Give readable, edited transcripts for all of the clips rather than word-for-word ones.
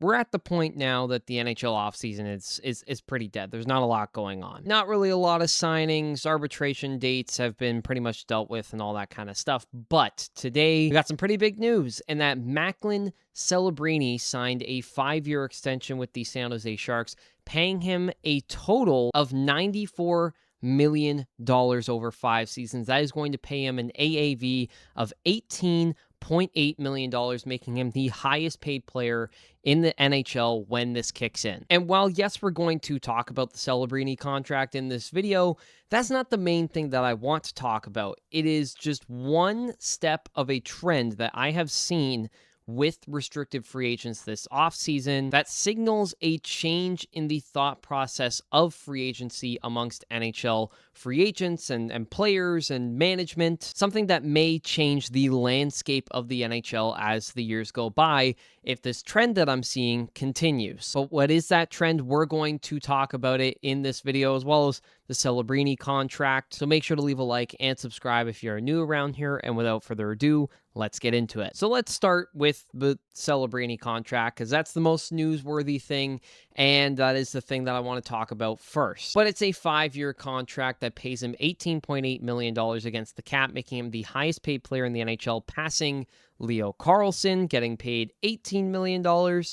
we're at the point now that the NHL offseason is pretty dead. There's not a lot going on. Not really a lot of signings. Arbitration dates have been pretty much dealt with and all that kind of stuff. But today, we got some pretty big news in that Macklin Celebrini signed a 5-year extension with the San Jose Sharks, paying him a total of $94 million over 5 seasons. That is going to pay him an AAV of $18.8 million, making him the highest paid player in the NHL when this kicks in. And while, yes, we're going to talk about the Celebrini contract in this video, that's not the main thing that I want to talk about. It is just one step of a trend that I have seen with restricted free agents this offseason that signals a change in the thought process of free agency amongst NHL free agents and players and management, something that may change the landscape of the NHL as the years go by if this trend that I'm seeing continues. But what is that trend? We're going to talk about it in this video, as well as the Celebrini contract. So make sure to leave a like and subscribe if you're new around here. And without further ado, let's get into it. So let's start with the Celebrini contract, because that's the most newsworthy thing, and that is the thing that I want to talk about first. But it's a 5-year contract that pays him $18.8 million against the cap, making him the highest paid player in the NHL, passing Leo Carlsson, getting paid $18 million.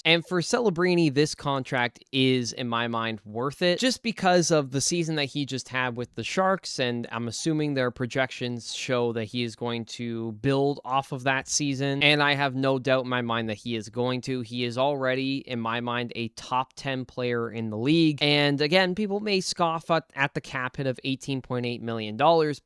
And for Celebrini, this contract is, in my mind, worth it, just because of the season that he just had with the Sharks, and I'm assuming their projections show that he is going to build off of that season, and I have no doubt in my mind that he is going to. He is already, in my mind, a top 10 player in the league, and again, people may scoff at the cap hit of $18.8 million,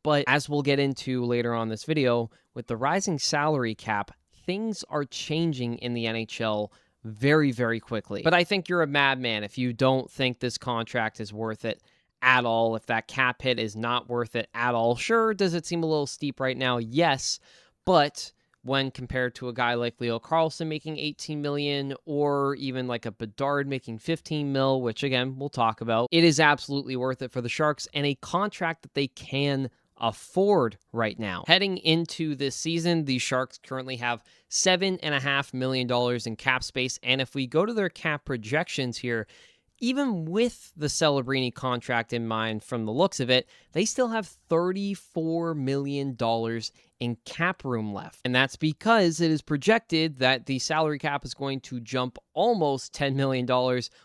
but as we'll get into later on this video, with the rising salary cap, things are changing in the NHL very, very quickly. But I think you're a madman if you don't think this contract is worth it at all, if that cap hit is not worth it at all. Sure, does it seem a little steep right now? Yes, but when compared to a guy like Leo Carlsson making $18 million, or even like a Bedard making $15 million, which again, we'll talk about, it is absolutely worth it for the Sharks, and a contract that they can afford right now. Heading into this season, the Sharks currently have $7.5 million in cap space, and if we go to their cap projections here, even with the Celebrini contract in mind from the looks of it, they still have $34 million in cap room left. And that's because it is projected that the salary cap is going to jump almost $10 million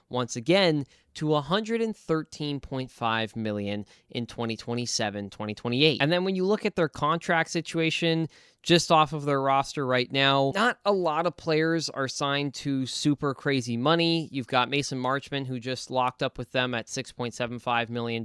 once again to $113.5 million in 2027-2028. And then when you look at their contract situation, just off of their roster right now, not a lot of players are signed to super crazy money. You've got Mason Marchment, who just locked up with them at $6.75 million.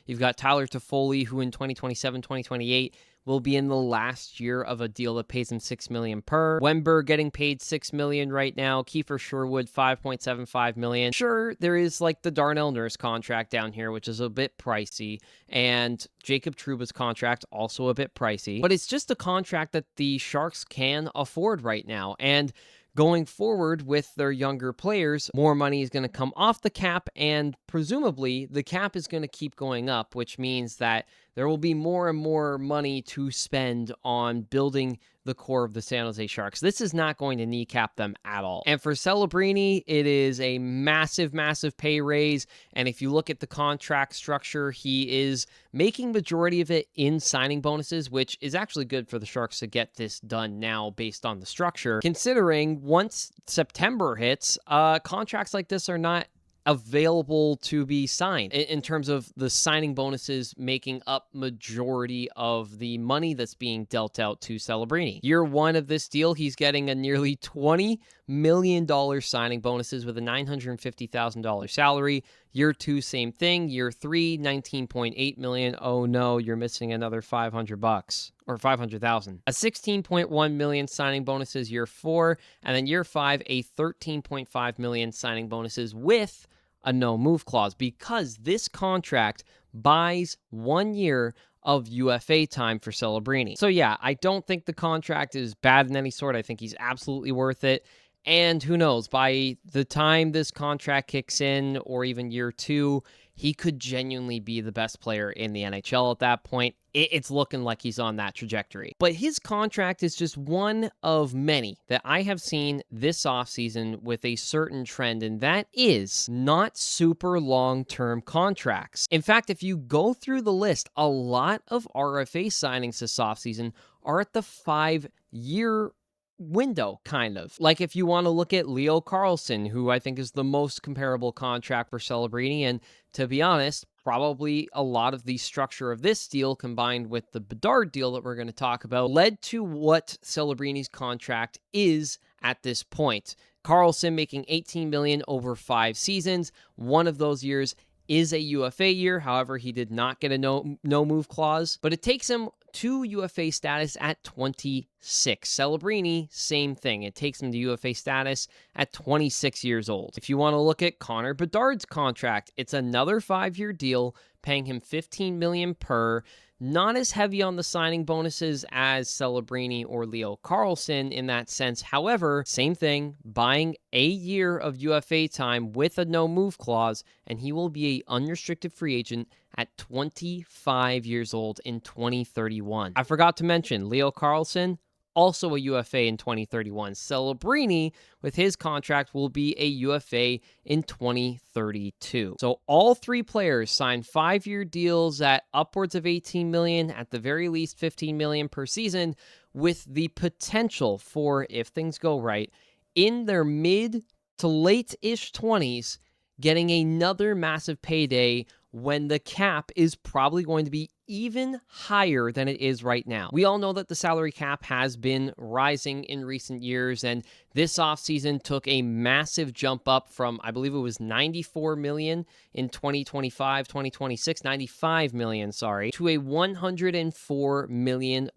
You've got Tyler Toffoli, who in 2027-2028 will be in the last year of a deal that pays him $6 million per. Wember getting paid $6 million right now. Kiefer Sherwood, $5.75 million. Sure, there is like the Darnell Nurse contract down here, which is a bit pricey, and Jacob Trouba's contract also a bit pricey, but it's just a contract that the Sharks can afford right now. And going forward with their younger players, more money is going to come off the cap, and presumably the cap is going to keep going up, which means that there will be more and more money to spend on building the core of the San Jose Sharks. This is not going to kneecap them at all. And for Celebrini, it is a massive, massive pay raise. And if you look at the contract structure, he is making majority of it in signing bonuses, which is actually good for the Sharks to get this done now based on the structure, considering once September hits, contracts like this are not available to be signed in terms of the signing bonuses making up majority of the money that's being dealt out to Celebrini. Year one of this deal, he's getting a nearly $20 million signing bonuses with a $950,000 salary. Year two, same thing. Year three, $19.8 million. Oh no, you're missing another $500 or $500,000. A $16.1 million signing bonuses year four, and then year five, a $13.5 million signing bonuses with a no move clause, because this contract buys 1 year of UFA time for Celebrini. So yeah, I don't think the contract is bad in any sort. I think he's absolutely worth it. And who knows, by the time this contract kicks in, or even year 2, he could genuinely be the best player in the NHL at that point. It's looking like he's on that trajectory. But his contract is just one of many that I have seen this offseason with a certain trend, and that is not super long-term contracts. In fact, if you go through the list, a lot of RFA signings this offseason are at the 5-year window, kind of. Like if you want to look at Leo Carlsson, who I think is the most comparable contract for Celebrini, and to be honest, probably a lot of the structure of this deal combined with the Bedard deal that we're going to talk about led to what Celebrini's contract is at this point. Carlsson making $18 million over 5 seasons. One of those years is a UFA year. However, he did not get a no move clause, but it takes him to UFA status at 26. Celebrini, same thing. It takes him to UFA status at 26 years old. If you want to look at Connor Bedard's contract, it's another 5-year deal, paying him $15 million per. Not as heavy on the signing bonuses as Celebrini or Leo Carlsson in that sense. However, same thing, buying a year of UFA time with a no-move clause, and he will be an unrestricted free agent at 25 years old in 2031. I forgot to mention, Leo Carlsson, also a UFA in 2031. Celebrini, with his contract, will be a UFA in 2032. So all 3 players signed 5-year deals at upwards of $18 million, at the very least $15 million per season, with the potential for, if things go right, in their mid to late-ish 20s, getting another massive payday when the cap is probably going to be even higher than it is right now. We all know that the salary cap has been rising in recent years, and this offseason took a massive jump up from, I believe it was $94 million in 2025, 2026, $95 million, sorry, to a $104 million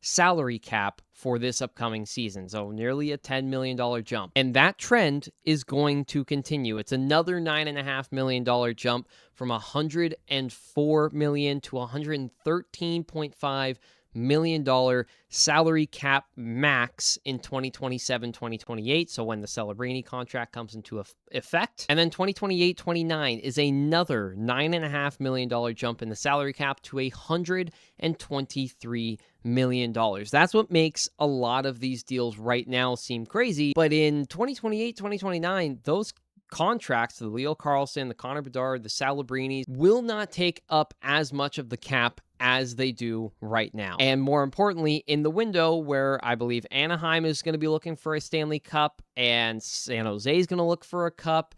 salary cap for this upcoming season. So nearly a $10 million jump. And that trend is going to continue. It's another $9.5 million jump from $104 million to $113.5 million salary cap max in 2027, 2028. So when the Celebrini contract comes into effect. And then 2028, 29 is another $9.5 million jump in the salary cap to $123 million. That's what makes a lot of these deals right now seem crazy. But in 2028, 2029, those contracts, the Leo Carlsson, the Connor Bedard, the Celebrinis, will not take up as much of the cap as they do right now. And more importantly, in the window where I believe Anaheim is going to be looking for a Stanley Cup, and San Jose is going to look for a cup,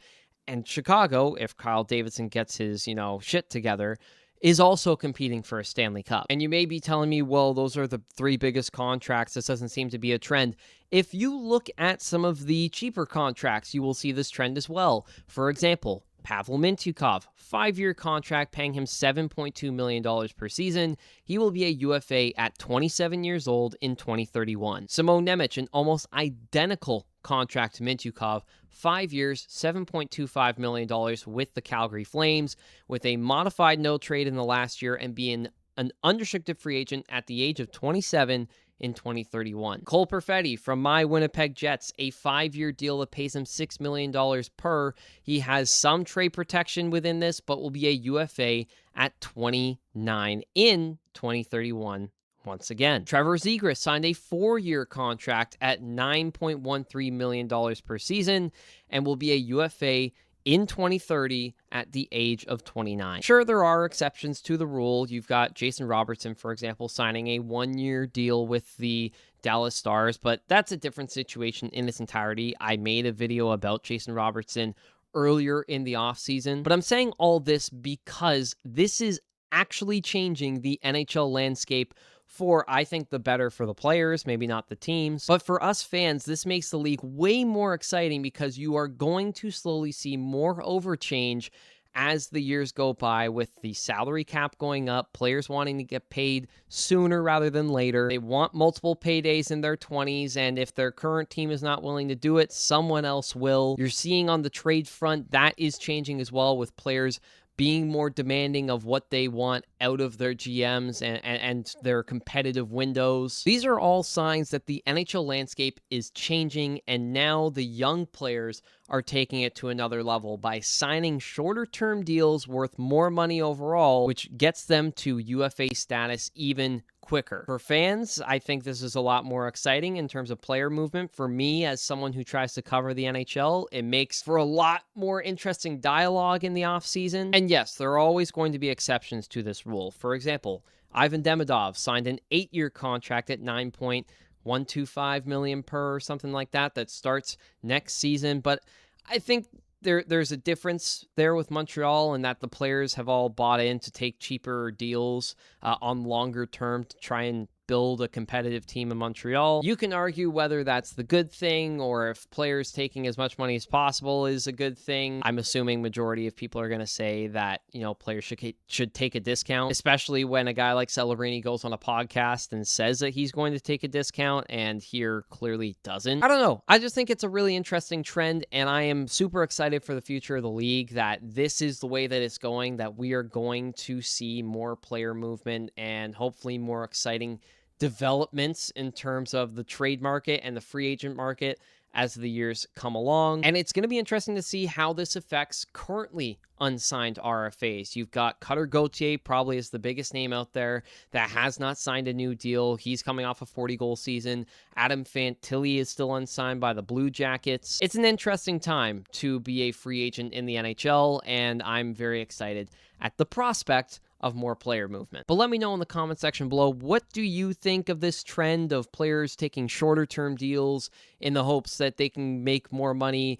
and Chicago, if Kyle Davidson gets his, shit together, is also competing for a Stanley Cup. And you may be telling me, well, those are the 3 biggest contracts. This doesn't seem to be a trend. If you look at some of the cheaper contracts, you will see this trend as well. For example, Pavel Mintyukov, 5-year contract paying him $7.2 million per season. He will be a UFA at 27 years old in 2031. Simon Nemec, an almost identical contract to Mintyukov, 5 years, $7.25 million with the Calgary Flames, with a modified no trade in the last year and being an unrestricted free agent at the age of 27 in 2031. Cole Perfetti from my Winnipeg Jets, a 5-year deal that pays him $6 million per. He has some trade protection within this, but will be a UFA at 29 in 2031. Once again, Trevor Zegras signed a 4-year contract at $9.13 million per season and will be a UFA in 2030 at the age of 29. Sure, there are exceptions to the rule. You've got Jason Robertson, for example, signing a 1-year deal with the Dallas Stars, but that's a different situation in its entirety. I made a video about Jason Robertson earlier in the offseason, but I'm saying all this because this is actually changing the NHL landscape for, I think, the better for the players, maybe not the teams. But for us fans, this makes the league way more exciting because you are going to slowly see more overchange as the years go by, with the salary cap going up, players wanting to get paid sooner rather than later. They want multiple paydays in their 20s, and if their current team is not willing to do it, someone else will. You're seeing on the trade front, that is changing as well, with players being more demanding of what they want out of their GMs and their competitive windows. These are all signs that the NHL landscape is changing, and now the young players are taking it to another level by signing shorter term deals worth more money overall, which gets them to UFA status even quicker. For fans, I think this is a lot more exciting in terms of player movement. For me, as someone who tries to cover the NHL, it makes for a lot more interesting dialogue in the offseason. And yes, there are always going to be exceptions to this rule. For example, Ivan Demidov signed an 8-year contract at $9.125 million per or something like that starts next season. But I think there's a difference there with Montreal in that the players have all bought in to take cheaper deals on longer term to try and build a competitive team in Montreal. You can argue whether that's the good thing or if players taking as much money as possible is a good thing. I'm assuming majority of people are going to say that, players should take a discount, especially when a guy like Celebrini goes on a podcast and says that he's going to take a discount and here clearly doesn't. I don't know. I just think it's a really interesting trend, and I am super excited for the future of the league that this is the way that it's going, that we are going to see more player movement and hopefully more exciting developments in terms of the trade market and the free agent market as the years come along. And it's going to be interesting to see how this affects currently unsigned RFAs. You've got Cutter Gauthier, probably is the biggest name out there that has not signed a new deal. He's coming off a 40-goal season. Adam Fantilli is still unsigned by the Blue Jackets. It's an interesting time to be a free agent in the NHL, and I'm very excited at the prospect of more player movement. But let me know in the comment section below, what do you think of this trend of players taking shorter term deals in the hopes that they can make more money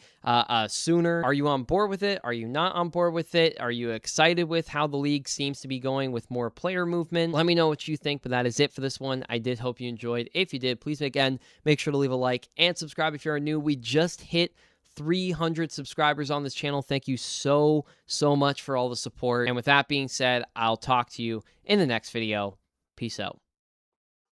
sooner? Are you on board with it? Are you not on board with it? Are you excited with how the league seems to be going with more player movement? Let me know what you think, but that is it for this one. I did hope you enjoyed. If you did, please again, make sure to leave a like and subscribe if you're new. We just hit 300 subscribers on this channel. Thank you so much for all the support. And with that being said, I'll talk to you in the next video. Peace out.